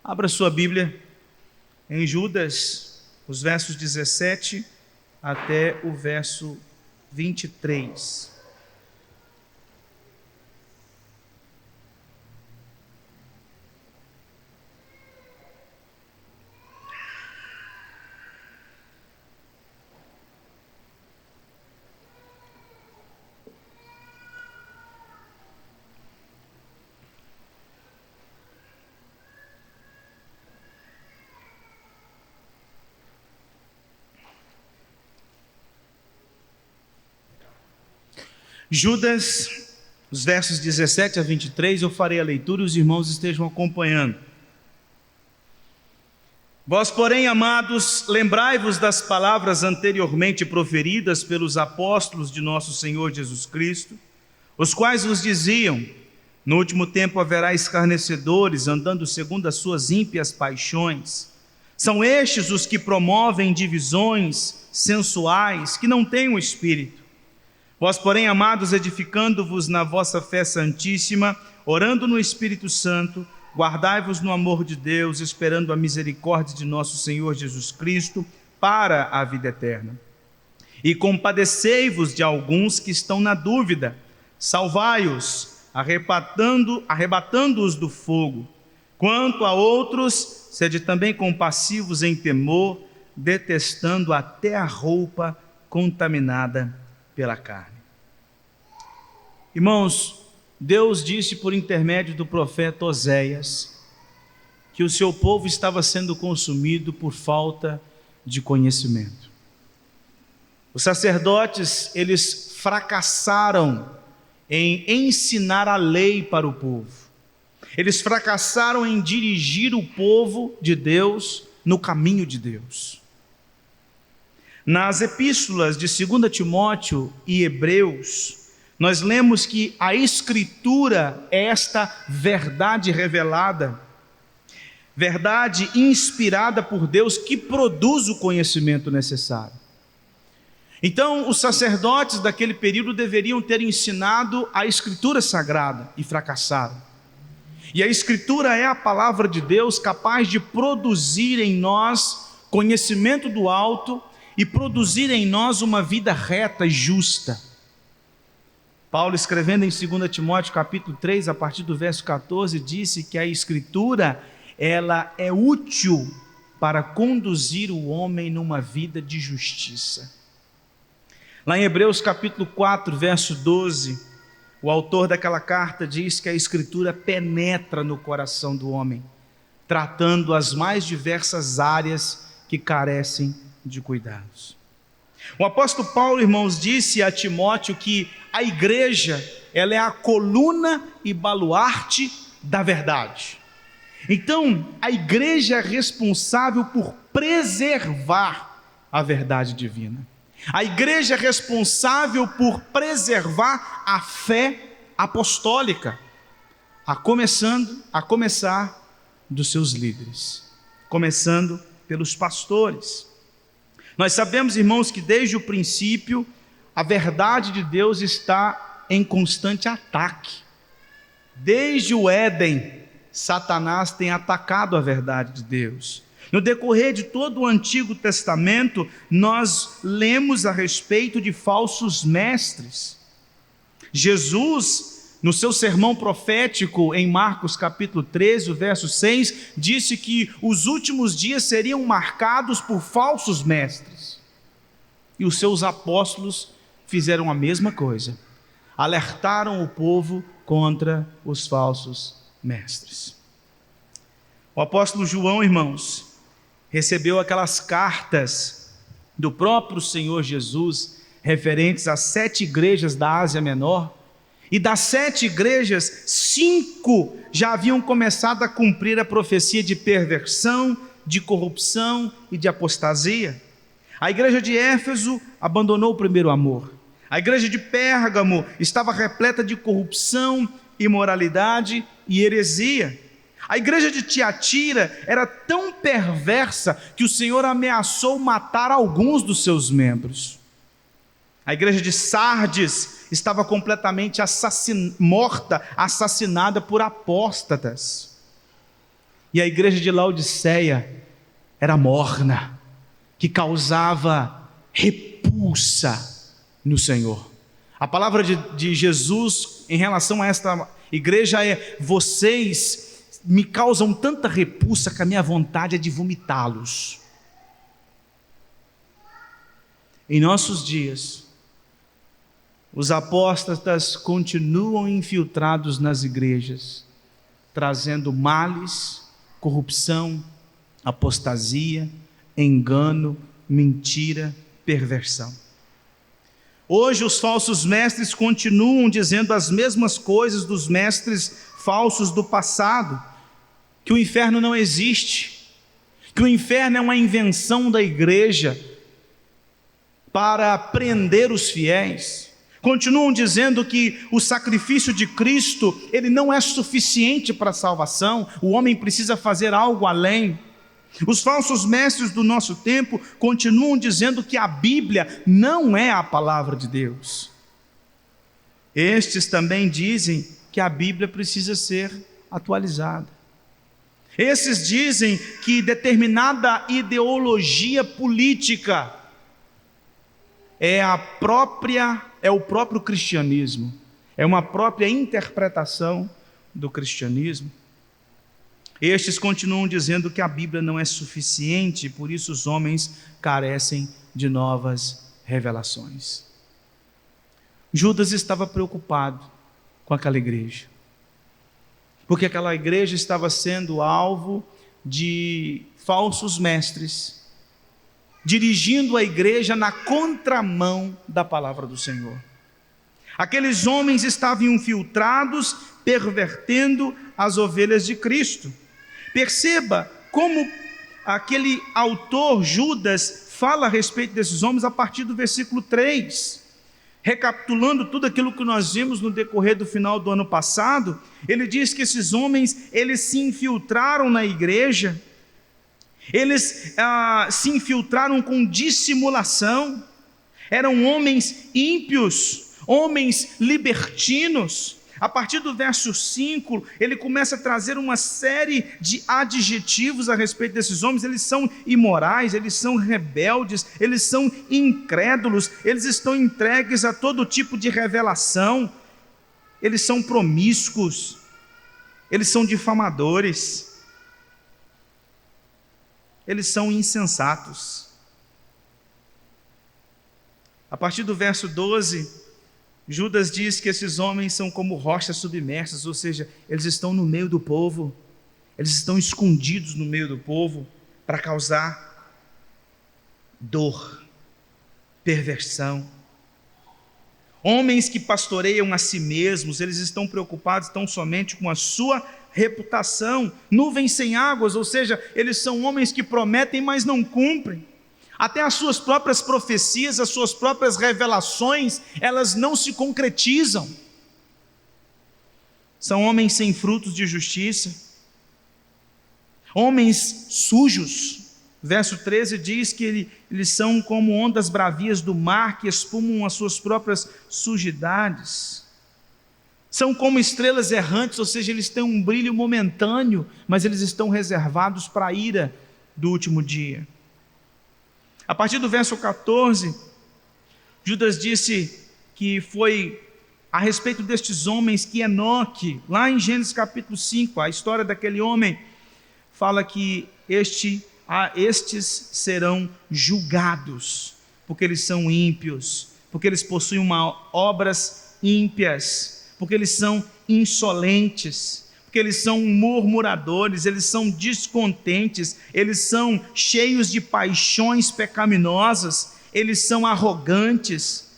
Abra sua Bíblia em Judas, os versos 17 até o verso 23. Judas, os versos 17 a 23, eu farei a leitura e os irmãos estejam acompanhando. Vós, porém, amados, lembrai-vos das palavras anteriormente proferidas pelos apóstolos de nosso Senhor Jesus Cristo, os quais vos diziam: no último tempo haverá escarnecedores, andando segundo as suas ímpias paixões. São estes os que promovem divisões sensuais, que não têm o Espírito. Vós, porém, amados, edificando-vos na vossa fé santíssima, orando no Espírito Santo, guardai-vos no amor de Deus, esperando a misericórdia de nosso Senhor Jesus Cristo para a vida eterna. E compadecei-vos de alguns que estão na dúvida, salvai-os, arrebatando-os do fogo. Quanto a outros, sede também compassivos em temor, detestando até a roupa contaminada pela carne. Irmãos, Deus disse por intermédio do profeta Oséias que o seu povo estava sendo consumido por falta de conhecimento. Os sacerdotes, eles fracassaram em ensinar a lei para o povo. Eles fracassaram em dirigir o povo de Deus no caminho de Deus. Nas epístolas de 2 Timóteo e Hebreus, nós lemos que a Escritura é esta verdade revelada, verdade inspirada por Deus que produz o conhecimento necessário. Então, os sacerdotes daquele período deveriam ter ensinado a Escritura Sagrada e fracassaram. E a Escritura é a palavra de Deus capaz de produzir em nós conhecimento do alto e produzir em nós uma vida reta e justa. Paulo, escrevendo em 2 Timóteo capítulo 3, a partir do verso 14, disse que a Escritura, ela é útil para conduzir o homem numa vida de justiça. Lá em Hebreus capítulo 4, verso 12, o autor daquela carta diz que a Escritura penetra no coração do homem, tratando as mais diversas áreas que carecem de cuidados. O apóstolo Paulo, irmãos, disse a Timóteo que a igreja, ela é a coluna e baluarte da verdade. Então, a igreja é responsável por preservar a verdade divina. A igreja é responsável por preservar a fé apostólica, a começar dos seus líderes, começando pelos pastores. Nós sabemos, irmãos, que desde o princípio a verdade de Deus está em constante ataque. Desde o Éden, Satanás tem atacado a verdade de Deus. No decorrer de todo o Antigo Testamento, nós lemos a respeito de falsos mestres. Jesus, no seu sermão profético em Marcos capítulo 13, o verso 6, disse que os últimos dias seriam marcados por falsos mestres. E os seus apóstolos fizeram a mesma coisa. Alertaram o povo contra os falsos mestres. O apóstolo João, irmãos, recebeu aquelas cartas do próprio Senhor Jesus, referentes às 7 igrejas da Ásia Menor, e das 7 igrejas, 5 já haviam começado a cumprir a profecia de perversão, de corrupção e de apostasia. A igreja de Éfeso abandonou o primeiro amor. A igreja de Pérgamo estava repleta de corrupção, imoralidade e heresia. A igreja de Tiatira era tão perversa que o Senhor ameaçou matar alguns dos seus membros. A igreja de Sardes estava completamente assassinada por apóstatas. E a igreja de Laodiceia era morna, que causava repulsa no Senhor. A palavra de Jesus em relação a esta igreja é: vocês me causam tanta repulsa que a minha vontade é de vomitá-los. Em nossos dias, os apóstatas continuam infiltrados nas igrejas, trazendo males, corrupção, apostasia, engano, mentira, perversão. Hoje os falsos mestres continuam dizendo as mesmas coisas dos mestres falsos do passado, que o inferno não existe, que o inferno é uma invenção da igreja para prender os fiéis. Continuam dizendo que o sacrifício de Cristo, ele não é suficiente para a salvação, o homem precisa fazer algo além. Os falsos mestres do nosso tempo continuam dizendo que a Bíblia não é a palavra de Deus. Estes também dizem que a Bíblia precisa ser atualizada. Esses dizem que determinada ideologia política é o próprio cristianismo, é uma própria interpretação do cristianismo. Estes continuam dizendo que a Bíblia não é suficiente, por isso os homens carecem de novas revelações. Judas estava preocupado com aquela igreja, porque aquela igreja estava sendo alvo de falsos mestres, dirigindo a igreja na contramão da palavra do Senhor. Aqueles homens estavam infiltrados, pervertendo as ovelhas de Cristo. Perceba como aquele autor, Judas, fala a respeito desses homens a partir do versículo 3. Recapitulando tudo aquilo que nós vimos no decorrer do final do ano passado, ele diz que esses homens, eles se infiltraram na igreja, eles se infiltraram com dissimulação, eram homens ímpios, homens libertinos. A partir do verso 5, ele começa a trazer uma série de adjetivos a respeito desses homens. Eles são imorais, eles são rebeldes, eles são incrédulos, eles estão entregues a todo tipo de revelação, eles são promíscuos, eles são difamadores, eles são insensatos. A partir do verso 12, Judas diz que esses homens são como rochas submersas, ou seja, eles estão no meio do povo, eles estão escondidos no meio do povo para causar dor, perversão. Homens que pastoreiam a si mesmos, eles estão preocupados tão somente com a sua reputação. Nuvens sem águas, ou seja, eles são homens que prometem, mas não cumprem. Até as suas próprias profecias, as suas próprias revelações, elas não se concretizam. São homens sem frutos de justiça, homens sujos. Verso 13 diz que eles são como ondas bravias do mar que espumam as suas próprias sujidades. São como estrelas errantes, ou seja, eles têm um brilho momentâneo, mas eles estão reservados para a ira do último dia. A partir do verso 14, Judas disse que foi a respeito destes homens que Enoque, lá em Gênesis capítulo 5, a história daquele homem, fala que estes serão julgados, porque eles são ímpios, porque eles possuem obras ímpias, porque eles são insolentes, porque eles são murmuradores, eles são descontentes, eles são cheios de paixões pecaminosas, eles são arrogantes,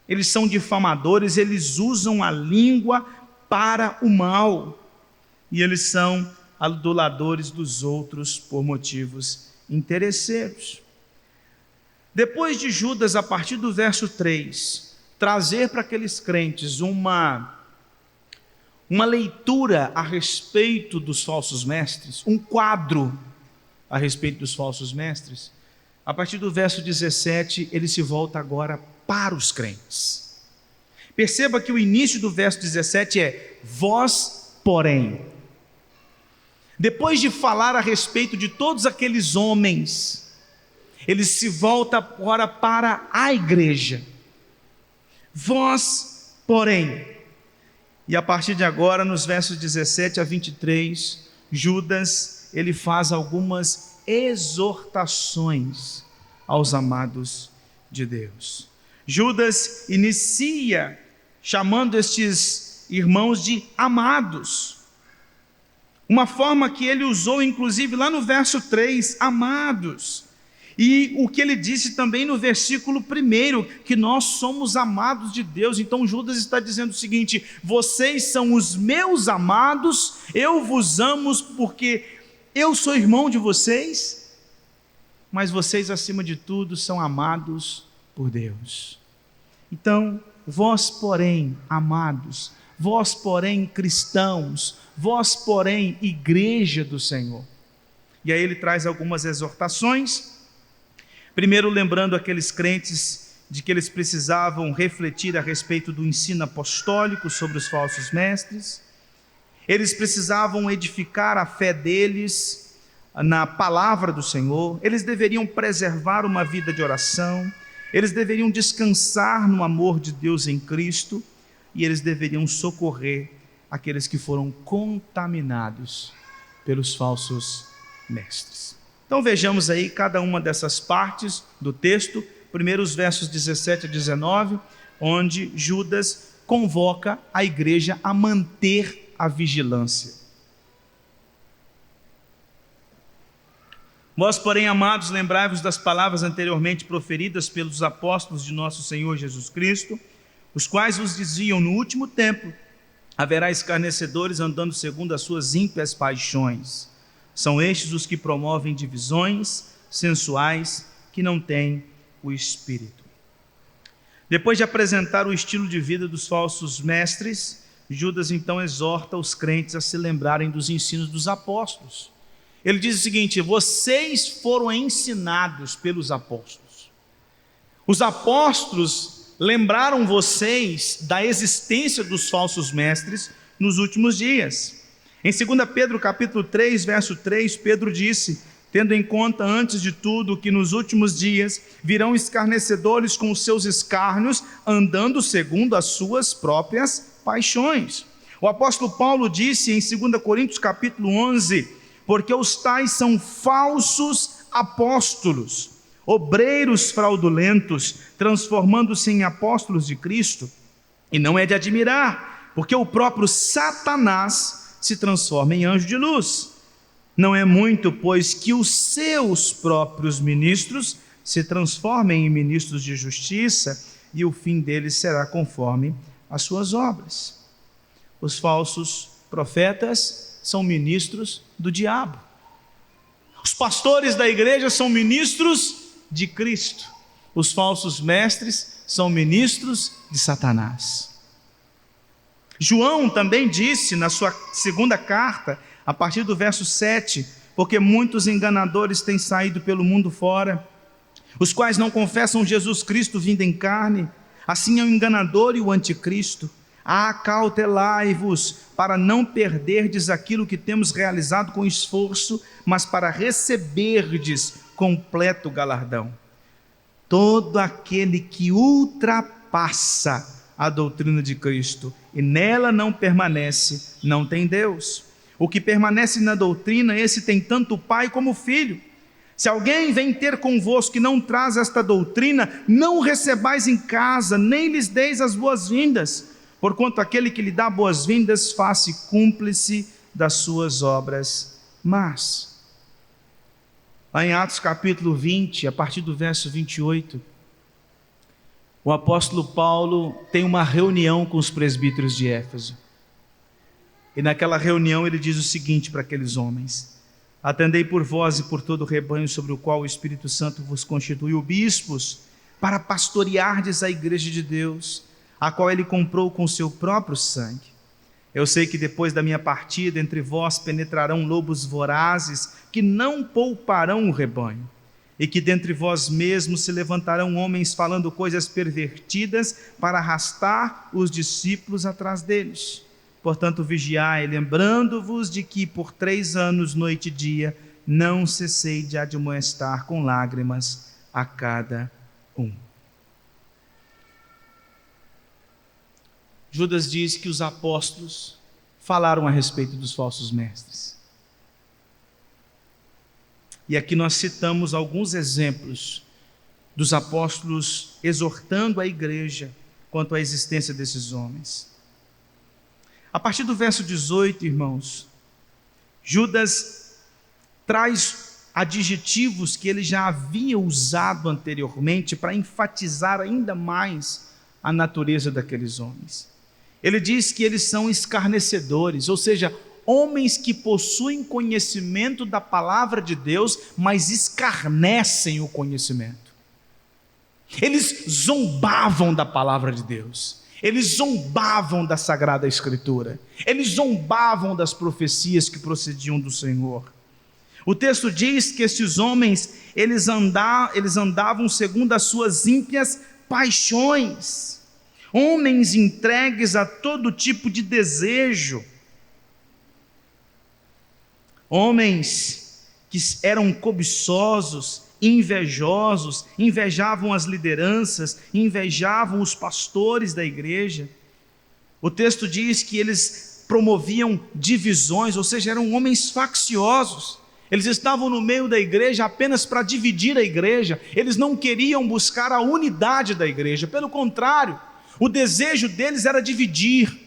eles são difamadores, eles usam a língua para o mal, e eles são aduladores dos outros por motivos interesseiros. Depois de Judas, a partir do verso 3, trazer para aqueles crentes uma leitura a respeito dos falsos mestres, um quadro a respeito dos falsos mestres, a partir do verso 17, ele se volta agora para os crentes. Perceba que o início do verso 17 é: vós, porém. Depois de falar a respeito de todos aqueles homens, ele se volta agora para a igreja. Vós, porém, e a partir de agora, nos versos 17 a 23, Judas, ele faz algumas exortações aos amados de Deus. Judas inicia chamando estes irmãos de amados, uma forma que ele usou inclusive lá no verso 3, amados, e o que ele disse também no versículo 1, que nós somos amados de Deus. Então Judas está dizendo o seguinte: vocês são os meus amados, eu vos amo porque eu sou irmão de vocês, mas vocês acima de tudo são amados por Deus. Então, vós porém, amados, vós porém, cristãos, vós porém, igreja do Senhor. E aí ele traz algumas exortações. Primeiro, lembrando aqueles crentes de que eles precisavam refletir a respeito do ensino apostólico sobre os falsos mestres. Eles precisavam edificar a fé deles na palavra do Senhor. Eles deveriam preservar uma vida de oração. Eles deveriam descansar no amor de Deus em Cristo. E eles deveriam socorrer aqueles que foram contaminados pelos falsos mestres. Então vejamos aí cada uma dessas partes do texto. Primeiro os versos 17 a 19, onde Judas convoca a igreja a manter a vigilância. Vós, porém, amados, lembrai-vos das palavras anteriormente proferidas pelos apóstolos de nosso Senhor Jesus Cristo, os quais vos diziam: no último tempo haverá escarnecedores andando segundo as suas ímpias paixões. São estes os que promovem divisões sensuais, que não têm o Espírito. Depois de apresentar o estilo de vida dos falsos mestres, Judas então exorta os crentes a se lembrarem dos ensinos dos apóstolos. Ele diz o seguinte: vocês foram ensinados pelos apóstolos. Os apóstolos lembraram vocês da existência dos falsos mestres nos últimos dias. Em 2 Pedro capítulo 3, verso 3, Pedro disse: tendo em conta antes de tudo que nos últimos dias virão escarnecedores com os seus escárnios, andando segundo as suas próprias paixões. O apóstolo Paulo disse em 2 Coríntios capítulo 11: porque os tais são falsos apóstolos, obreiros fraudulentos, transformando-se em apóstolos de Cristo. E não é de admirar, porque o próprio Satanás se transforma em anjo de luz. Não é muito, pois, que os seus próprios ministros se transformem em ministros de justiça, e o fim deles será conforme as suas obras. Os falsos profetas são ministros do diabo. Os pastores da igreja são ministros de Cristo. Os falsos mestres são ministros de Satanás. João também disse na sua segunda carta, a partir do verso 7, porque muitos enganadores têm saído pelo mundo fora, os quais não confessam Jesus Cristo vindo em carne. Assim é o enganador e o anticristo. Acautelai-vos para não perderdes aquilo que temos realizado com esforço, mas para receberdes completo galardão. Todo aquele que ultrapassa a doutrina de Cristo e nela não permanece, não tem Deus. O que permanece na doutrina, esse tem tanto o Pai como o Filho. Se alguém vem ter convosco que não traz esta doutrina, não o recebais em casa, nem lhes deis as boas-vindas, porquanto aquele que lhe dá boas-vindas faz-se cúmplice das suas obras más. Lá em Atos capítulo 20, a partir do verso 28, o apóstolo Paulo tem uma reunião com os presbíteros de Éfeso. E naquela reunião ele diz o seguinte para aqueles homens: atendei por vós e por todo o rebanho sobre o qual o Espírito Santo vos constituiu bispos, para pastoreardes a igreja de Deus, a qual ele comprou com seu próprio sangue. Eu sei que depois da minha partida entre vós penetrarão lobos vorazes, que não pouparão o rebanho, e que dentre vós mesmos se levantarão homens falando coisas pervertidas para arrastar os discípulos atrás deles. Portanto, vigiai, lembrando-vos de que por 3 anos, noite e dia, não cessei de admoestar com lágrimas a cada um. Judas diz que os apóstolos falaram a respeito dos falsos mestres. E aqui nós citamos alguns exemplos dos apóstolos exortando a igreja quanto à existência desses homens. A partir do verso 18, irmãos, Judas traz adjetivos que ele já havia usado anteriormente para enfatizar ainda mais a natureza daqueles homens. Ele diz que eles são escarnecedores, ou seja, homens que possuem conhecimento da palavra de Deus, mas escarnecem o conhecimento. Eles zombavam da palavra de Deus, eles zombavam da Sagrada Escritura, eles zombavam das profecias que procediam do Senhor. O texto diz que esses homens, eles andavam segundo as suas ímpias paixões, homens entregues a todo tipo de desejo, homens que eram cobiçosos, invejosos, invejavam as lideranças, invejavam os pastores da igreja. O texto diz que eles promoviam divisões, ou seja, eram homens facciosos. Eles estavam no meio da igreja apenas para dividir a igreja, eles não queriam buscar a unidade da igreja, pelo contrário, o desejo deles era dividir,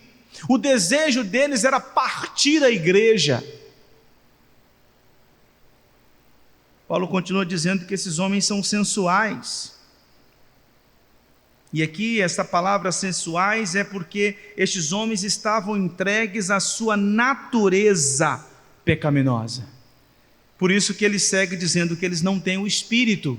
o desejo deles era partir a igreja. Paulo continua dizendo que esses homens são sensuais. E aqui essa palavra sensuais é porque estes homens estavam entregues à sua natureza pecaminosa. Por isso que ele segue dizendo que eles não têm o Espírito.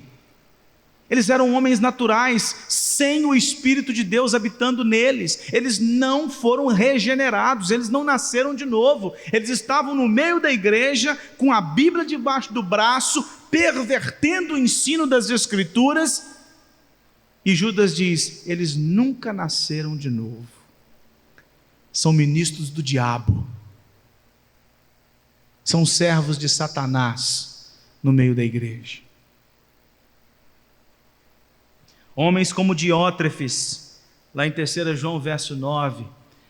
Eles eram homens naturais, sem o Espírito de Deus habitando neles. Eles não foram regenerados, eles não nasceram de novo. Eles estavam no meio da igreja, com a Bíblia debaixo do braço, pervertendo o ensino das Escrituras. E Judas diz, eles nunca nasceram de novo. São ministros do diabo. São servos de Satanás no meio da igreja. Homens como Diótrefes, lá em 3 João verso 9,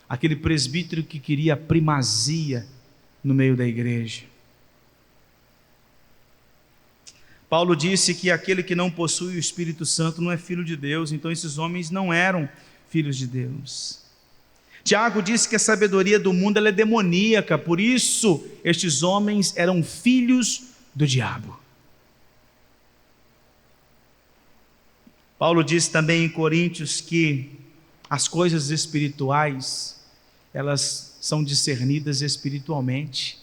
aquele presbítero que queria primazia no meio da igreja. Paulo disse que aquele que não possui o Espírito Santo não é filho de Deus, então esses homens não eram filhos de Deus. Tiago disse que a sabedoria do mundo ela é demoníaca, por isso estes homens eram filhos do diabo. Paulo diz também em Coríntios que as coisas espirituais, elas são discernidas espiritualmente.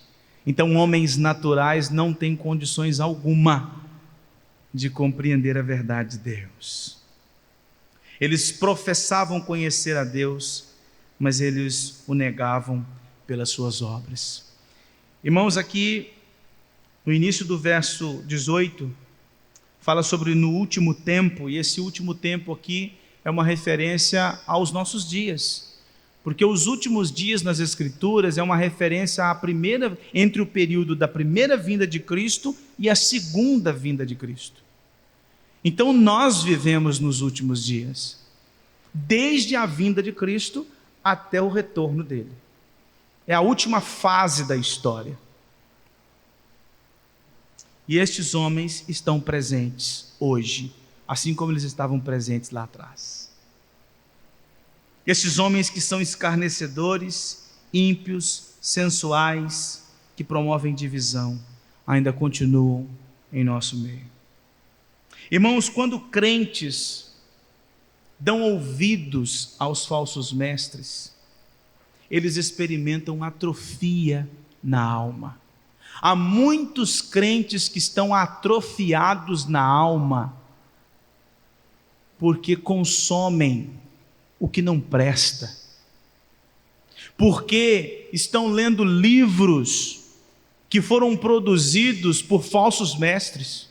Então, homens naturais não têm condições alguma de compreender a verdade de Deus. Eles professavam conhecer a Deus, mas eles o negavam pelas suas obras. Irmãos, aqui no início do verso 18, fala sobre no último tempo, e esse último tempo aqui é uma referência aos nossos dias, porque os últimos dias nas Escrituras é uma referência entre o período da primeira vinda de Cristo e a segunda vinda de Cristo. Então nós vivemos nos últimos dias, desde a vinda de Cristo até o retorno dele. É a última fase da história. E estes homens estão presentes hoje, assim como eles estavam presentes lá atrás. Estes homens que são escarnecedores, ímpios, sensuais, que promovem divisão, ainda continuam em nosso meio. Irmãos, quando crentes dão ouvidos aos falsos mestres, eles experimentam atrofia na alma. Há muitos crentes que estão atrofiados na alma, porque consomem o que não presta, porque estão lendo livros que foram produzidos por falsos mestres,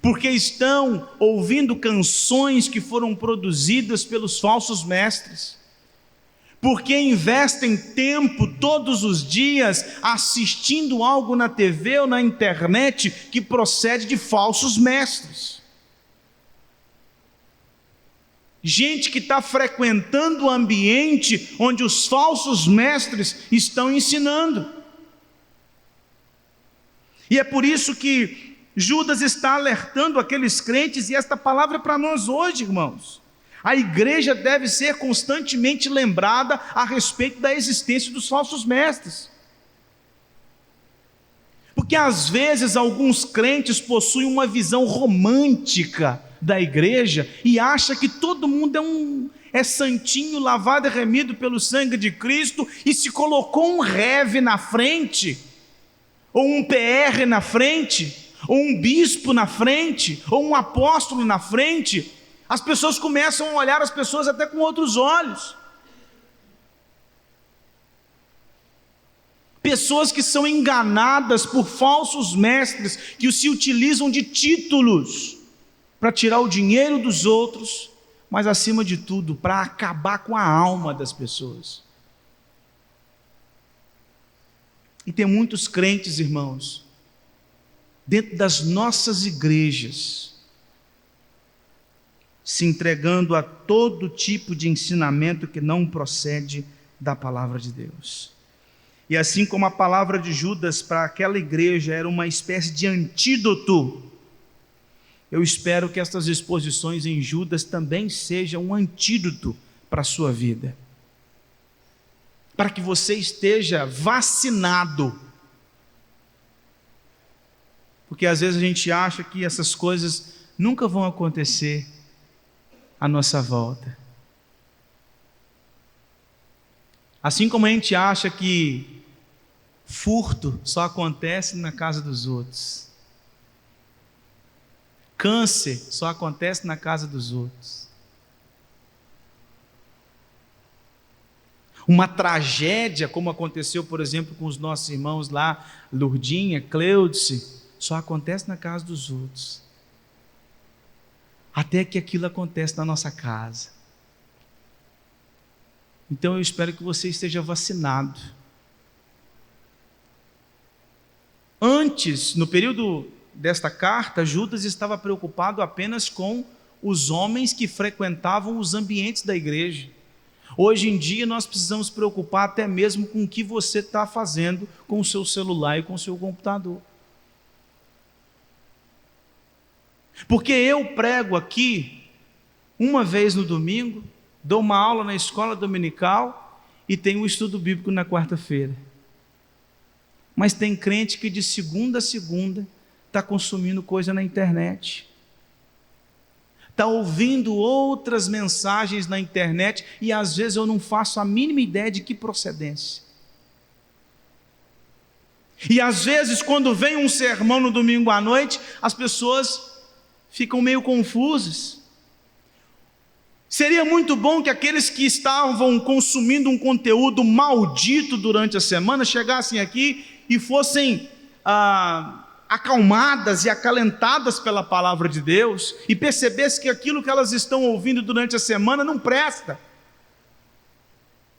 porque estão ouvindo canções que foram produzidas pelos falsos mestres, porque investem tempo todos os dias assistindo algo na TV ou na internet que procede de falsos mestres. Gente que está frequentando o ambiente onde os falsos mestres estão ensinando. E é por isso que Judas está alertando aqueles crentes, e esta palavra é para nós hoje, irmãos. A igreja deve ser constantemente lembrada a respeito da existência dos falsos mestres. Porque às vezes alguns crentes possuem uma visão romântica da igreja e acham que todo mundo é santinho, lavado e remido pelo sangue de Cristo, e se colocou um rev na frente, ou um PR na frente, ou um bispo na frente, ou um apóstolo na frente, as pessoas começam a olhar as pessoas até com outros olhos. Pessoas que são enganadas por falsos mestres, que se utilizam de títulos para tirar o dinheiro dos outros, mas acima de tudo, para acabar com a alma das pessoas. E tem muitos crentes, irmãos, dentro das nossas igrejas, se entregando a todo tipo de ensinamento que não procede da palavra de Deus. E assim como a palavra de Judas para aquela igreja era uma espécie de antídoto, eu espero que estas exposições em Judas também sejam um antídoto para a sua vida, para que você esteja vacinado. Porque às vezes a gente acha que essas coisas nunca vão acontecer à nossa volta. Assim como a gente acha que furto só acontece na casa dos outros, câncer só acontece na casa dos outros, uma tragédia como aconteceu, por exemplo, com os nossos irmãos lá, Lourdinha, Cleudice, só acontece na casa dos outros, até que aquilo acontece na nossa casa. Então eu espero que você esteja vacinado. Antes, no período desta carta, Judas estava preocupado apenas com os homens que frequentavam os ambientes da igreja. Hoje em dia nós precisamos preocupar até mesmo com o que você está fazendo com o seu celular e com o seu computador. Porque eu prego aqui uma vez no domingo, dou uma aula na escola dominical e tenho um estudo bíblico na quarta-feira. Mas tem crente que de segunda a segunda está consumindo coisa na internet, está ouvindo outras mensagens na internet e às vezes eu não faço a mínima ideia de que procedência. E às vezes quando vem um sermão no domingo à noite, as pessoas ficam meio confusas. Seria muito bom que aqueles que estavam consumindo um conteúdo maldito durante a semana chegassem aqui e fossem acalmadas e acalentadas pela palavra de Deus e percebessem que aquilo que elas estão ouvindo durante a semana não presta.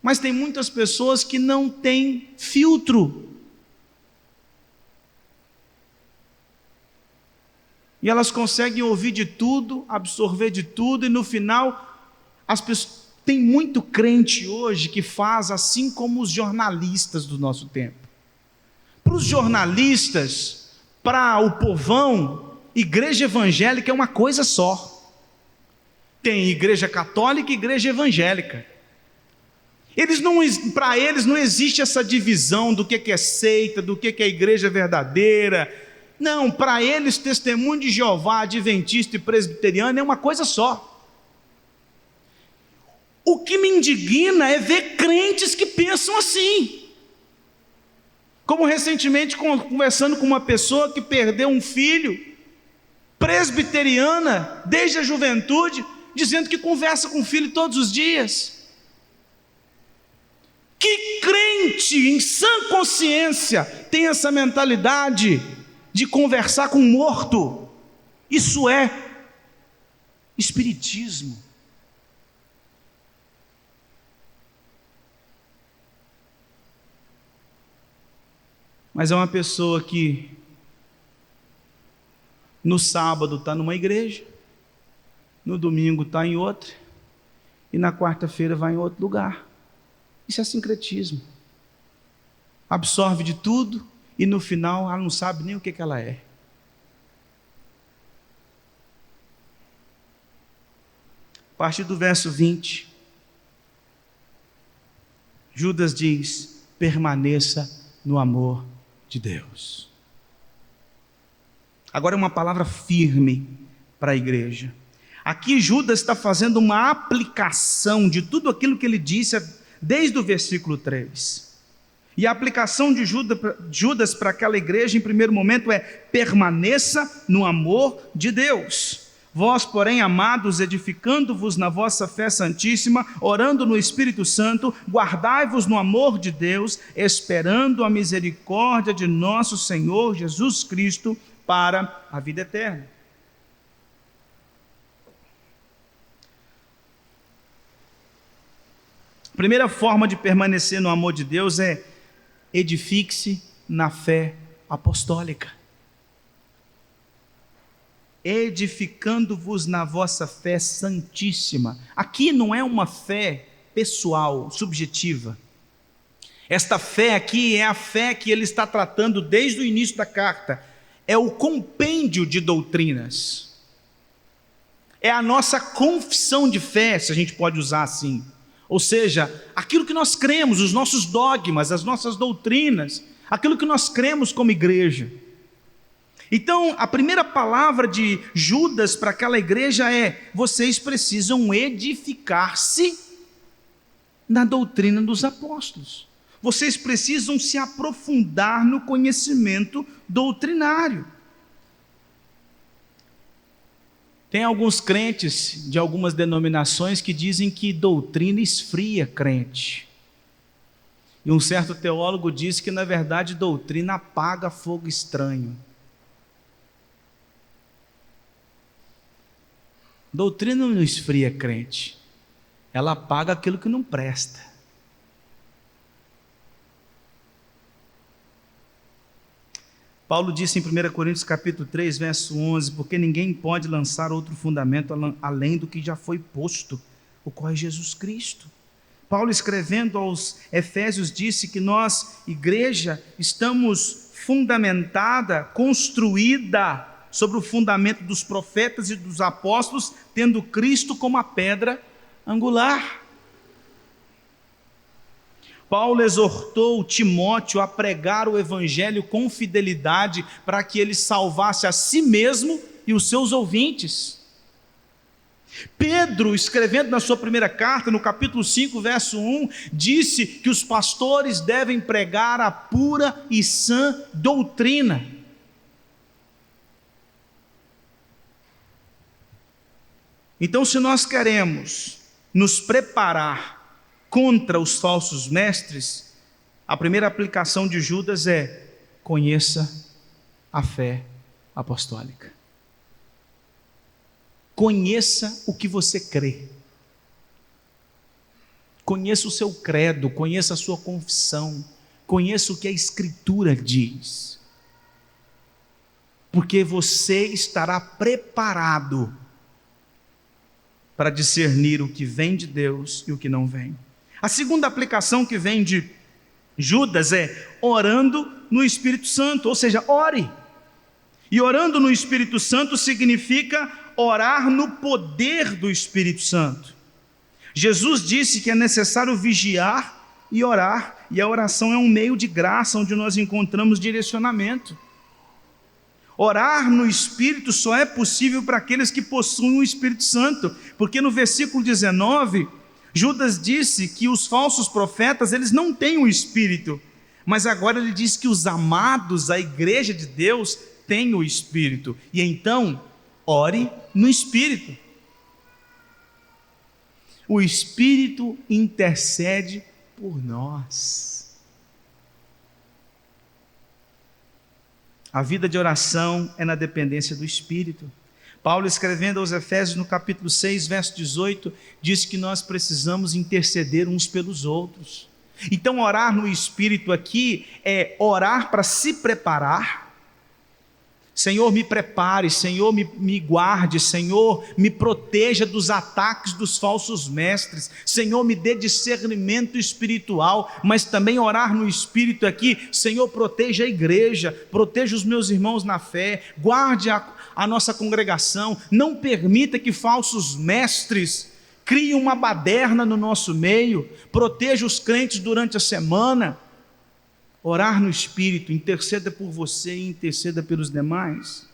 Mas tem muitas pessoas que não têm filtro. E elas conseguem ouvir de tudo, absorver de tudo, e no final, as pessoas, tem muito crente hoje que faz assim como os jornalistas do nosso tempo. Para os jornalistas, para o povão, igreja evangélica é uma coisa só. Tem igreja católica e igreja evangélica. Para eles não existe essa divisão do que é seita, do que é igreja verdadeira. Não, para eles testemunho de Jeová, adventista e presbiteriano é uma coisa só. O que me indigna é ver crentes que pensam assim. Como recentemente conversando com uma pessoa que perdeu um filho, presbiteriana, desde a juventude, dizendo que conversa com o filho todos os dias. Que crente em sã consciência tem essa mentalidade de conversar com um morto? Isso é espiritismo. mas é uma pessoa que no sábado está numa igreja, no domingo está em outra, e na quarta-feira vai em outro lugar. Isso é sincretismo. Absorve de tudo e no final ela não sabe nem o que ela é. A partir do verso 20, Judas diz: permaneça no amor de Deus. Agora é uma palavra firme para a igreja. Aqui Judas está fazendo uma aplicação de tudo aquilo que ele disse desde o versículo 3. E a aplicação de Judas para aquela igreja, em primeiro momento, é: permaneça no amor de Deus. Vós, porém, amados, edificando-vos na vossa fé santíssima, orando no Espírito Santo, guardai-vos no amor de Deus, esperando a misericórdia de nosso Senhor Jesus Cristo para a vida eterna. A primeira forma de permanecer no amor de Deus é: edifique-se na fé apostólica. Edificando-vos na vossa fé santíssima. Aqui não é uma fé pessoal, subjetiva. Esta fé aqui é a fé que ele está tratando desde o início da carta. É o compêndio de doutrinas. É a nossa confissão de fé, se a gente pode usar assim. Ou seja, aquilo que nós cremos, os nossos dogmas, as nossas doutrinas, aquilo que nós cremos como igreja. Então, a primeira palavra de Judas para aquela igreja é: vocês precisam edificar-se na doutrina dos apóstolos. Vocês precisam se aprofundar no conhecimento doutrinário. Tem alguns crentes de algumas denominações que dizem que doutrina esfria crente. E um certo teólogo disse que, na verdade, doutrina apaga fogo estranho. Doutrina não esfria crente, ela apaga aquilo que não presta. Paulo disse em 1 Coríntios capítulo 3, verso 11, porque ninguém pode lançar outro fundamento além do que já foi posto, o qual é Jesus Cristo. Paulo, escrevendo aos Efésios, disse que nós, igreja, estamos fundamentada, construída sobre o fundamento dos profetas e dos apóstolos, tendo Cristo como a pedra angular. Paulo exortou Timóteo a pregar o evangelho com fidelidade para que ele salvasse a si mesmo e os seus ouvintes. Pedro, escrevendo na sua primeira carta, no capítulo 5, verso 1, disse que os pastores devem pregar a pura e sã doutrina. Então, se nós queremos nos preparar contra os falsos mestres, a primeira aplicação de Judas é: conheça a fé apostólica. Conheça o que você crê. Conheça o seu credo, conheça a sua confissão, conheça o que a Escritura diz. Porque você estará preparado para discernir o que vem de Deus e o que não vem. A segunda aplicação que vem de Judas é orando no Espírito Santo, ou seja, ore. E orando no Espírito Santo significa orar no poder do Espírito Santo. Jesus disse que é necessário vigiar e orar, e a oração é um meio de graça onde nós encontramos direcionamento. Orar no Espírito só é possível para aqueles que possuem o Espírito Santo, porque no versículo 19, Judas disse que os falsos profetas, eles não têm o Espírito, mas agora ele diz que os amados, a igreja de Deus, têm o Espírito, e então, ore no Espírito. O Espírito intercede por nós. A vida de oração é na dependência do Espírito. Paulo, escrevendo aos Efésios no capítulo 6, verso 18, diz que nós precisamos interceder uns pelos outros. Então, orar no Espírito aqui é orar para se preparar. Senhor, me prepare, Senhor, me guarde, Senhor, me proteja dos ataques dos falsos mestres, Senhor, me dê discernimento espiritual, mas também orar no Espírito aqui, Senhor, proteja a igreja, proteja os meus irmãos na fé, guarde a nossa congregação, não permita que falsos mestres criem uma baderna no nosso meio, proteja os crentes durante a semana. Orar no Espírito, interceda por você e interceda pelos demais.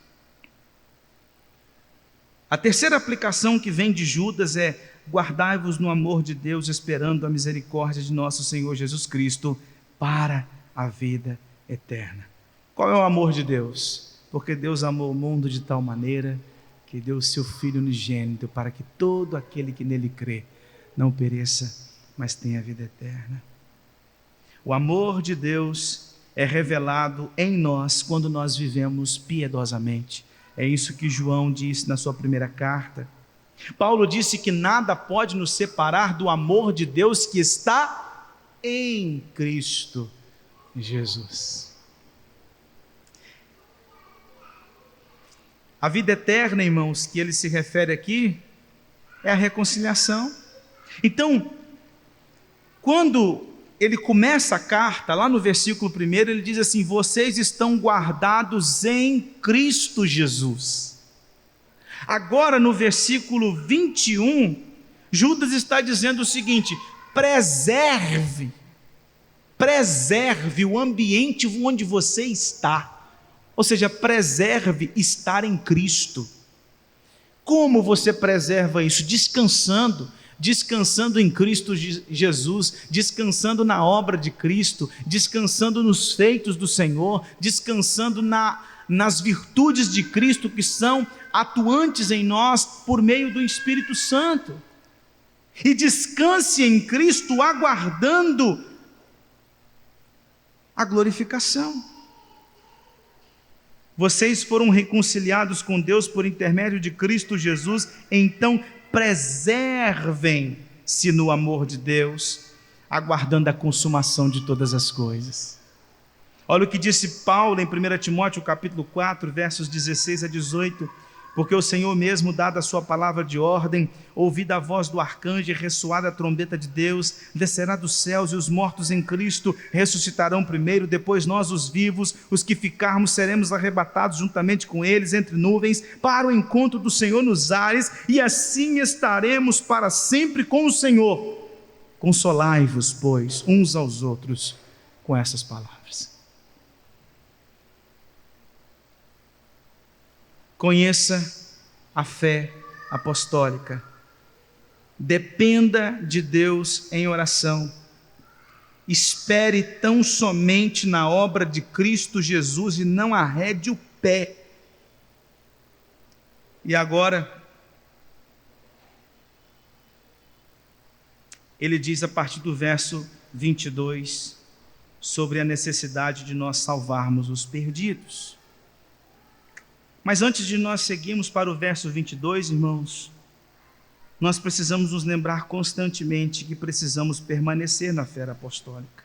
A terceira aplicação que vem de Judas é: guardai-vos no amor de Deus, esperando a misericórdia de nosso Senhor Jesus Cristo para a vida eterna. Qual é o amor de Deus? Porque Deus amou o mundo de tal maneira que deu o seu Filho unigênito para que todo aquele que nele crê não pereça, mas tenha a vida eterna. O amor de Deus é revelado em nós quando nós vivemos piedosamente. É isso que João disse na sua primeira carta. Paulo disse que nada pode nos separar do amor de Deus que está em Cristo Jesus. A vida eterna, irmãos, que ele se refere aqui, é a reconciliação. Então, quando ele começa a carta, lá no versículo 1, ele diz assim: vocês estão guardados em Cristo Jesus. Agora no versículo 21, Judas está dizendo o seguinte: preserve o ambiente onde você está, ou seja, preserve estar em Cristo. Como você preserva isso? Descansando em Cristo Jesus, descansando na obra de Cristo, descansando nos feitos do Senhor, descansando nas virtudes de Cristo que são atuantes em nós por meio do Espírito Santo. E descanse em Cristo aguardando a glorificação. Vocês foram reconciliados com Deus por intermédio de Cristo Jesus, então preservem-se no amor de Deus, aguardando a consumação de todas as coisas. Olha o que disse Paulo em 1 Timóteo capítulo 4, versos 16 a 18: porque o Senhor mesmo, dada a sua palavra de ordem, ouvida a voz do arcanjo e ressoada a trombeta de Deus, descerá dos céus, e os mortos em Cristo ressuscitarão primeiro, depois nós os vivos, os que ficarmos seremos arrebatados juntamente com eles entre nuvens, para o encontro do Senhor nos ares, e assim estaremos para sempre com o Senhor. Consolai-vos, pois, uns aos outros com essas palavras. Conheça a fé apostólica, dependa de Deus em oração, espere tão somente na obra de Cristo Jesus e não arrede o pé. E agora, ele diz a partir do verso 22, sobre a necessidade de nós salvarmos os perdidos. Mas antes de nós seguirmos para o verso 22, irmãos, nós precisamos nos lembrar constantemente que precisamos permanecer na fé apostólica.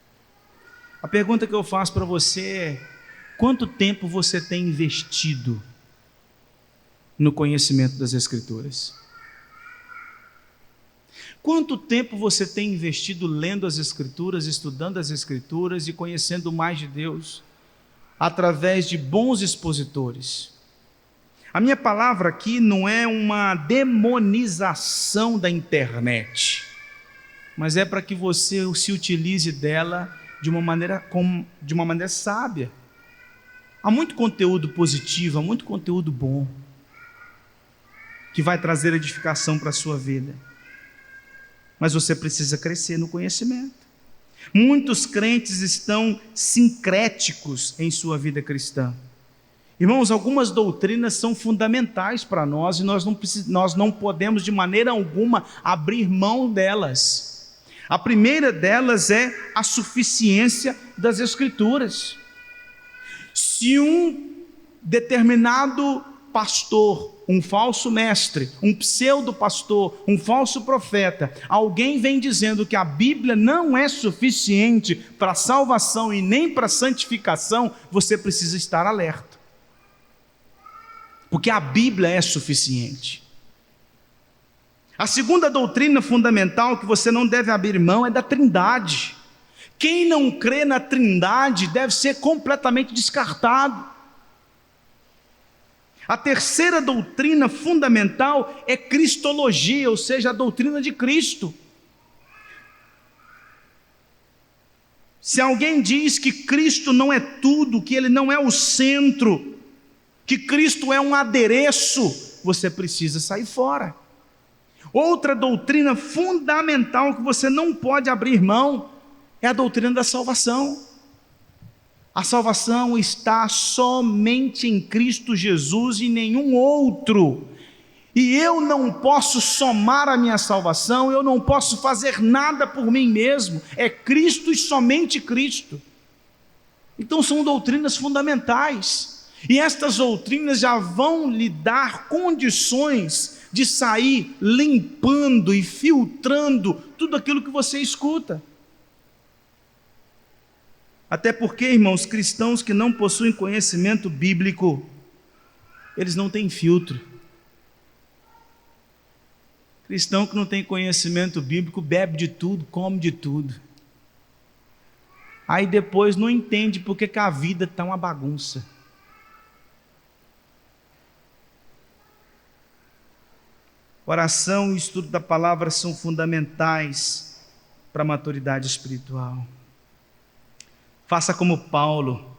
A pergunta que eu faço para você é: quanto tempo você tem investido no conhecimento das Escrituras? Quanto tempo você tem investido lendo as Escrituras, estudando as Escrituras e conhecendo mais de Deus através de bons expositores? A minha palavra aqui não é uma demonização da internet, mas é para que você se utilize dela de uma maneira sábia. Há muito conteúdo positivo, há muito conteúdo bom, que vai trazer edificação para a sua vida. Mas você precisa crescer no conhecimento. Muitos crentes estão sincréticos em sua vida cristã. Irmãos, algumas doutrinas são fundamentais para nós e nós não podemos de maneira alguma abrir mão delas. A primeira delas é a suficiência das Escrituras. Se um determinado pastor, um falso mestre, um pseudo-pastor, um falso profeta, alguém vem dizendo que a Bíblia não é suficiente para salvação e nem para santificação, você precisa estar alerta. Porque a Bíblia é suficiente. A segunda doutrina fundamental que você não deve abrir mão é da Trindade. Quem não crê na Trindade deve ser completamente descartado. A terceira doutrina fundamental é cristologia, ou seja, a doutrina de Cristo. Se alguém diz que Cristo não é tudo, que Ele não é o centro, que Cristo é um adereço, você precisa sair fora. Outra doutrina fundamental que você não pode abrir mão é a doutrina da salvação. A salvação está somente em Cristo Jesus e em nenhum outro. E eu não posso somar a minha salvação, eu não posso fazer nada por mim mesmo. É Cristo e somente Cristo. Então são doutrinas fundamentais. E estas doutrinas já vão lhe dar condições de sair limpando e filtrando tudo aquilo que você escuta. Até porque, irmãos, cristãos que não possuem conhecimento bíblico, eles não têm filtro. Cristão que não tem conhecimento bíblico bebe de tudo, come de tudo. Aí depois não entende porque que a vida está uma bagunça. Oração e estudo da palavra são fundamentais para a maturidade espiritual. Faça como Paulo,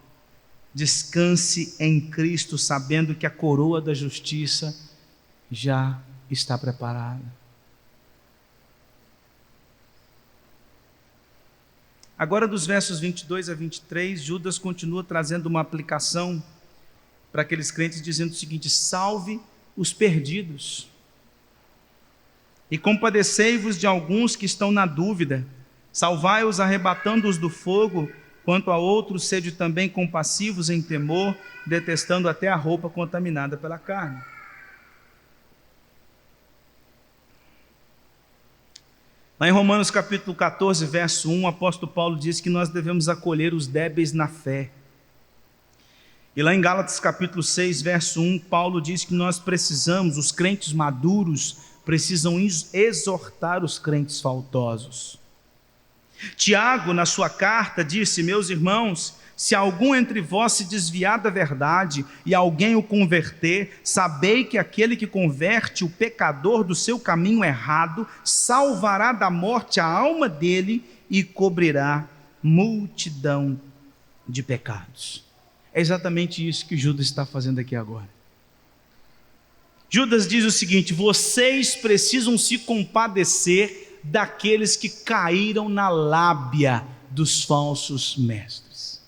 descanse em Cristo, sabendo que a coroa da justiça já está preparada. Agora, dos versos 22 a 23, Judas continua trazendo uma aplicação para aqueles crentes, dizendo o seguinte: salve os perdidos, e compadecei-vos de alguns que estão na dúvida, salvai-os arrebatando-os do fogo. Quanto a outros, sede também compassivos em temor, detestando até a roupa contaminada pela carne. Lá em Romanos capítulo 14, verso 1, o apóstolo Paulo diz que nós devemos acolher os débeis na fé. E lá em Gálatas capítulo 6, verso 1, Paulo diz que nós precisamos, os crentes maduros, precisam exortar os crentes faltosos. Tiago, na sua carta, disse: meus irmãos, se algum entre vós se desviar da verdade e alguém o converter, sabei que aquele que converte o pecador do seu caminho errado, salvará da morte a alma dele e cobrirá multidão de pecados. É exatamente isso que Judas está fazendo aqui agora. Judas diz o seguinte: vocês precisam se compadecer daqueles que caíram na lábia dos falsos mestres.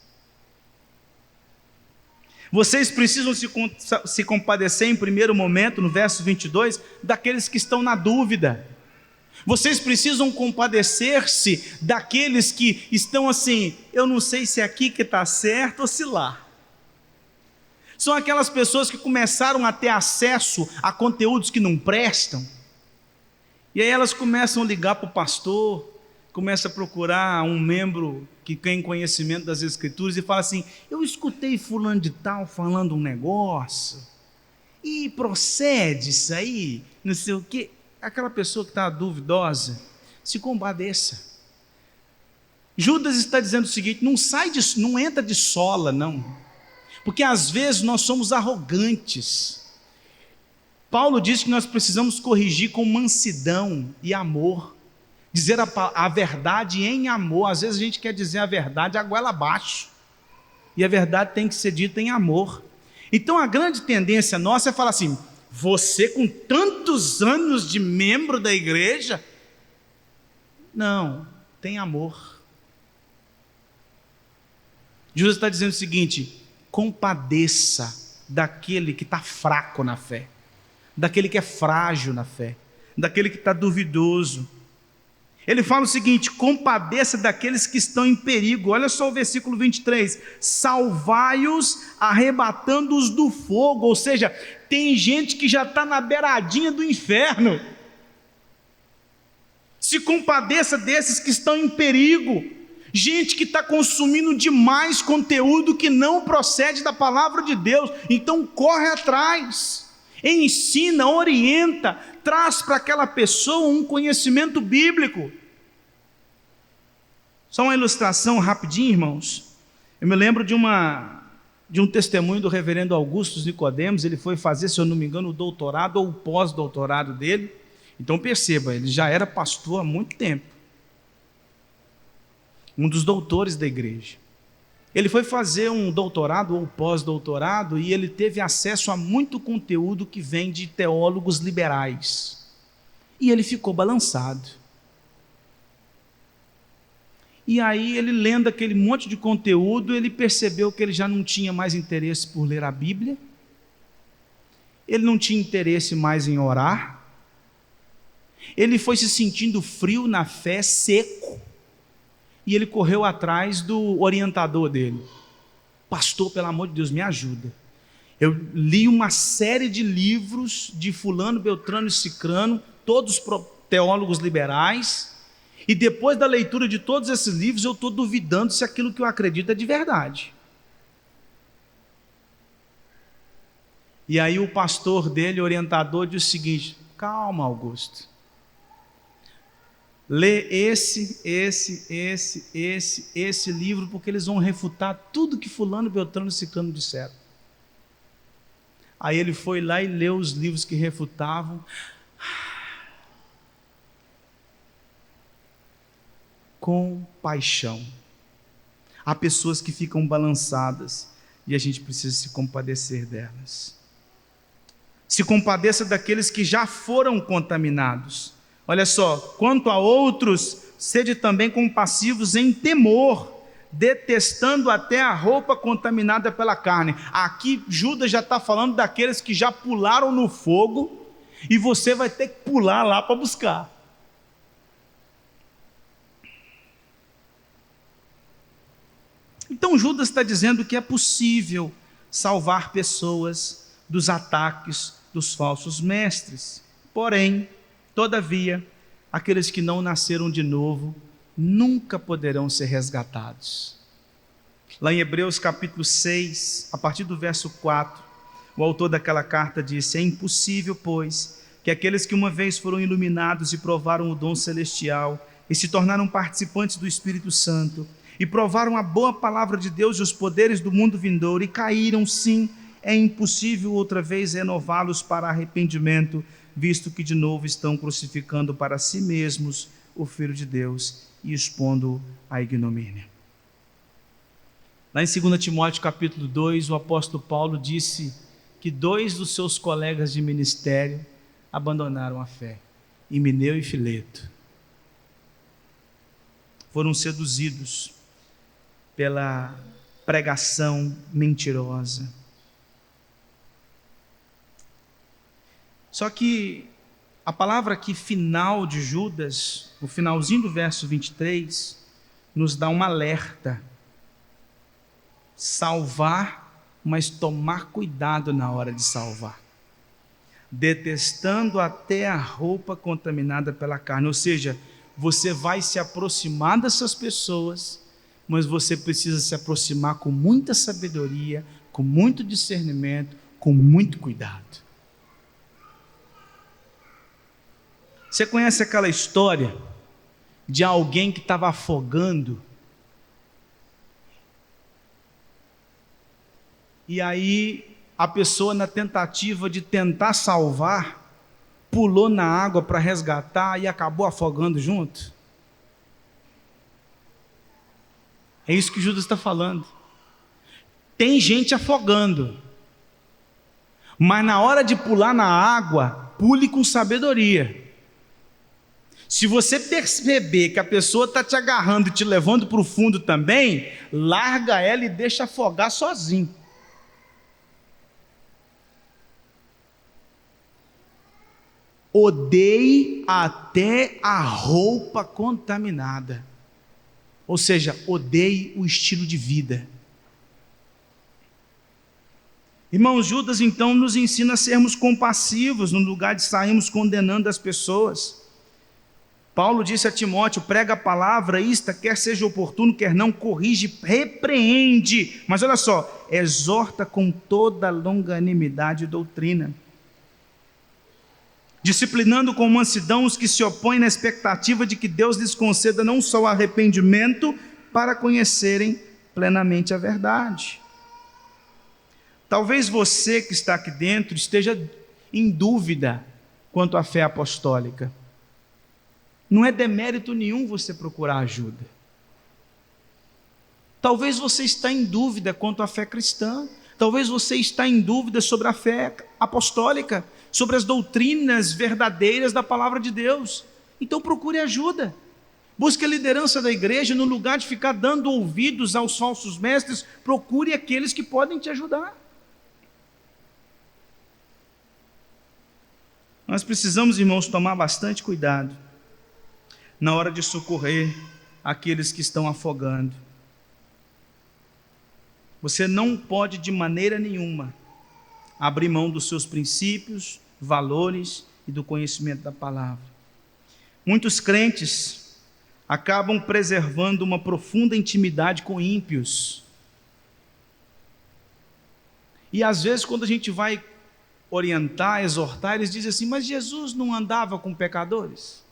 Vocês precisam se compadecer em primeiro momento, no verso 22, daqueles que estão na dúvida. Vocês precisam compadecer-se daqueles que estão assim: eu não sei se é aqui que está certo ou se lá. São aquelas pessoas que começaram a ter acesso a conteúdos que não prestam. E aí elas começam a ligar para o pastor, começam a procurar um membro que tem conhecimento das Escrituras e fala assim: eu escutei fulano de tal falando um negócio, e procede isso aí, não sei o quê. Aquela pessoa que está duvidosa, se compadeça. Judas está dizendo o seguinte: não entra de sola, não, porque às vezes nós somos arrogantes. Paulo diz que nós precisamos corrigir com mansidão e amor, dizer a verdade em amor. Às vezes a gente quer dizer a verdade a goela abaixo, e a verdade tem que ser dita em amor. Então a grande tendência nossa é falar assim: você com tantos anos de membro da igreja, não, tem amor. Jesus está dizendo o seguinte: compadeça daquele que está fraco na fé, daquele que é frágil na fé, daquele que está duvidoso. Ele fala o seguinte: compadeça daqueles que estão em perigo. Olha só o versículo 23: salvai-os arrebatando-os do fogo. Ou seja, tem gente que já está na beiradinha do inferno. Se compadeça desses que estão em perigo, gente que está consumindo demais conteúdo que não procede da palavra de Deus. Então corre atrás, ensina, orienta, traz para aquela pessoa um conhecimento bíblico. Só uma ilustração rapidinho, irmãos. Eu me lembro de um testemunho do reverendo Augusto Nicodemos. Ele foi fazer, se eu não me engano, o doutorado ou o pós-doutorado dele. Então perceba, ele já era pastor há muito tempo, um dos doutores da igreja. Ele foi fazer um doutorado ou pós-doutorado e ele teve acesso a muito conteúdo que vem de teólogos liberais. E ele ficou balançado. E aí ele, lendo aquele monte de conteúdo, ele percebeu que ele já não tinha mais interesse por ler a Bíblia, ele não tinha interesse mais em orar, ele foi se sentindo frio na fé, seco, e ele correu atrás do orientador dele. Pastor, pelo amor de Deus, me ajuda. Eu li uma série de livros de fulano, beltrano e cicrano, todos teólogos liberais, e depois da leitura de todos esses livros, eu estou duvidando se aquilo que eu acredito é de verdade. E aí o pastor dele, orientador, disse o seguinte: calma, Augusto. Lê esse livro, porque eles vão refutar tudo que fulano, beltrano e cicrano disseram. Aí ele foi lá e leu os livros que refutavam. Com paixão. Há pessoas que ficam balançadas e a gente precisa se compadecer delas. Se compadeça daqueles que já foram contaminados. Olha só: quanto a outros, sede também compassivos em temor, detestando até a roupa contaminada pela carne. Aqui Judas já está falando daqueles que já pularam no fogo, e você vai ter que pular lá para buscar. Então Judas está dizendo que é possível salvar pessoas dos ataques dos falsos mestres. Porém, todavia, aqueles que não nasceram de novo nunca poderão ser resgatados. Lá em Hebreus capítulo 6, a partir do verso 4, o autor daquela carta disse: é impossível, pois, que aqueles que uma vez foram iluminados e provaram o dom celestial e se tornaram participantes do Espírito Santo e provaram a boa palavra de Deus e os poderes do mundo vindouro e caíram, sim, é impossível outra vez renová-los para arrependimento, visto que de novo estão crucificando para si mesmos o Filho de Deus e expondo-o à ignomínia. Lá em 2 Timóteo capítulo 2, o apóstolo Paulo disse que 2 dos seus colegas de ministério abandonaram a fé, Himeneu e Fileto. Foram seduzidos pela pregação mentirosa. Só que a palavra aqui final de Judas, o finalzinho do verso 23, nos dá um alerta. Salvar, mas tomar cuidado na hora de salvar. Detestando até a roupa contaminada pela carne. Ou seja, você vai se aproximar dessas pessoas, mas você precisa se aproximar com muita sabedoria, com muito discernimento, com muito cuidado. Você conhece aquela história de alguém que estava afogando? E aí a pessoa, na tentativa de tentar salvar, pulou na água para resgatar e acabou afogando junto? É isso que Judas está falando. Tem gente afogando, mas na hora de pular na água, pule com sabedoria. Se você perceber que a pessoa está te agarrando e te levando para o fundo também, larga ela e deixa afogar sozinho. odeie até a roupa contaminada. Ou seja, odeie o estilo de vida. Irmãos, Judas então nos ensina a sermos compassivos no lugar de sairmos condenando as pessoas. Paulo disse a Timóteo: prega a palavra, esta quer seja oportuno, quer não, corrige, repreende. Mas olha só, exorta com toda longanimidade e doutrina, disciplinando com mansidão os que se opõem na expectativa de que Deus lhes conceda não só o arrependimento, para conhecerem plenamente a verdade. Talvez você que está aqui dentro esteja em dúvida quanto à fé apostólica. Não é demérito nenhum você procurar ajuda. Talvez você está em dúvida quanto à fé cristã. Talvez você está em dúvida sobre a fé apostólica, sobre as doutrinas verdadeiras da palavra de Deus. Então procure ajuda. Busque a liderança da igreja. No lugar de ficar dando ouvidos aos falsos mestres, procure aqueles que podem te ajudar. Nós precisamos, irmãos, tomar bastante cuidado na hora de socorrer aqueles que estão afogando. Você não pode de maneira nenhuma abrir mão dos seus princípios, valores e do conhecimento da palavra. Muitos crentes acabam preservando uma profunda intimidade com ímpios. E às vezes quando a gente vai orientar, exortar, eles dizem assim: mas Jesus não andava com pecadores?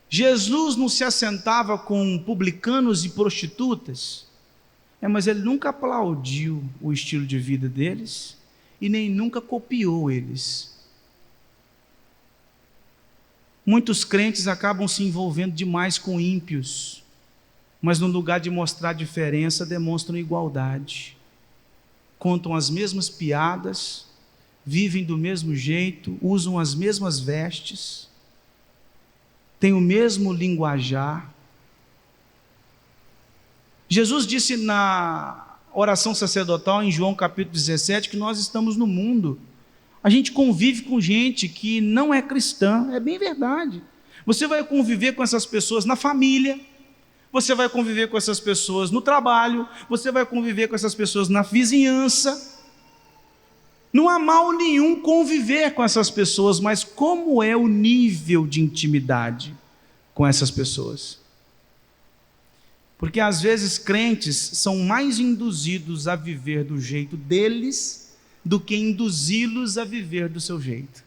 Jesus não se assentava com publicanos e prostitutas? Mas ele nunca aplaudiu o estilo de vida deles e nem nunca copiou eles. Muitos crentes acabam se envolvendo demais com ímpios, mas no lugar de mostrar diferença, demonstram igualdade. Contam as mesmas piadas, vivem do mesmo jeito, usam as mesmas vestes, têm o mesmo linguajar. Jesus disse na oração sacerdotal em João capítulo 17 que nós estamos no mundo. A gente convive com gente que não é cristã, é bem verdade. Você vai conviver com essas pessoas na família, você vai conviver com essas pessoas no trabalho, você vai conviver com essas pessoas na vizinhança. Não há mal nenhum conviver com essas pessoas, mas como é o nível de intimidade com essas pessoas? Porque às vezes crentes são mais induzidos a viver do jeito deles do que induzi-los a viver do seu jeito.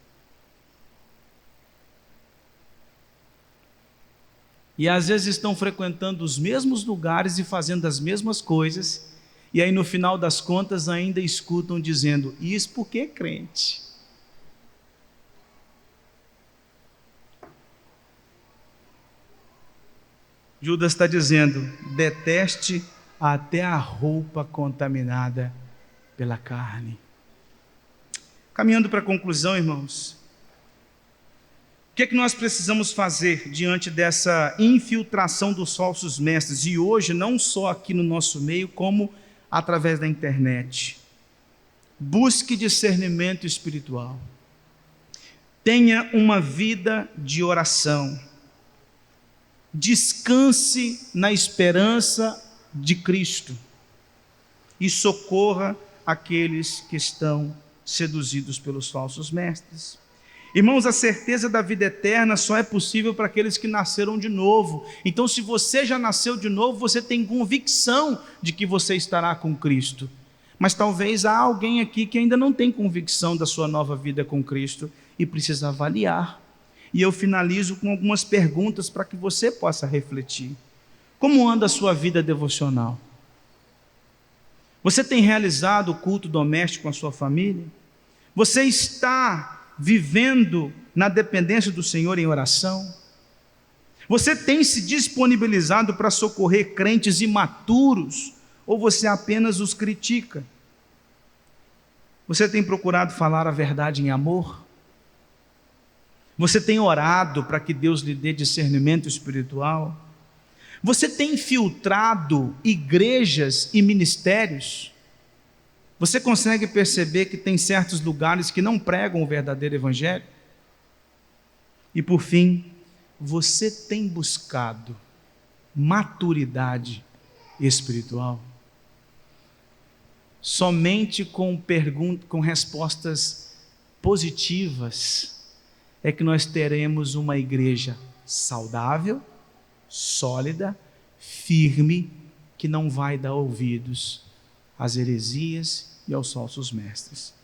E às vezes estão frequentando os mesmos lugares e fazendo as mesmas coisas, e aí no final das contas ainda escutam dizendo: isso porque é crente. Judas está dizendo: deteste até a roupa contaminada pela carne. Caminhando para a conclusão, irmãos, o que é que nós precisamos fazer diante dessa infiltração dos falsos mestres? E hoje, não só aqui no nosso meio, como através da internet. Busque discernimento espiritual. Tenha uma vida de oração. Descanse na esperança de Cristo e socorra aqueles que estão seduzidos pelos falsos mestres. Irmãos, a certeza da vida eterna só é possível para aqueles que nasceram de novo. Então, se você já nasceu de novo, você tem convicção de que você estará com Cristo. Mas talvez há alguém aqui que ainda não tem convicção da sua nova vida com Cristo e precisa avaliar. E eu finalizo com algumas perguntas para que você possa refletir. Como anda a sua vida devocional? Você tem realizado o culto doméstico com a sua família? Você está vivendo na dependência do Senhor em oração? Você tem se disponibilizado para socorrer crentes imaturos ou você apenas os critica? Você tem procurado falar a verdade em amor? Você tem orado para que Deus lhe dê discernimento espiritual? Você tem infiltrado igrejas e ministérios? Você consegue perceber que tem certos lugares que não pregam o verdadeiro evangelho? E por fim, você tem buscado maturidade espiritual? Somente com respostas positivas é que nós teremos uma igreja saudável, sólida, firme, que não vai dar ouvidos às heresias e aos falsos mestres.